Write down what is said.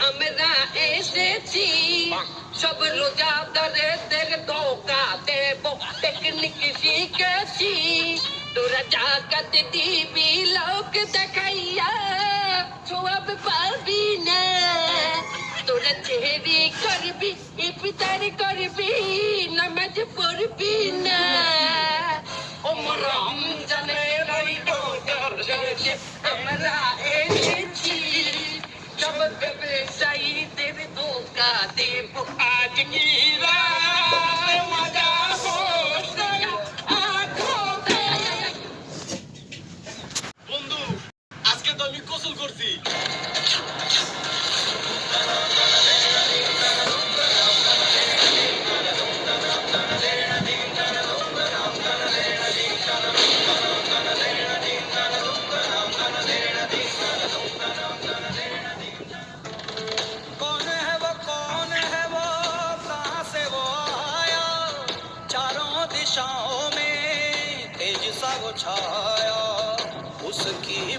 আমরা এসেছি সব রোজাদারদের ধোকা দেব টেকনিক শিখেছি তোরা জাকাত দিবি লোক দেখাইয়া সওয়াব পাবি না তোরা চেহারি করবি ইফতার করবি নামাজ পড়বি না রমজানের ওই রোজার শেষে আমরা এসেছি সব ব্যবসায়ীদের ধোকা দেব আজ কি মজা বন্ধু আজকে তো আমি গোসল করছি दिशाओं में तेज सा वो छाया उसकी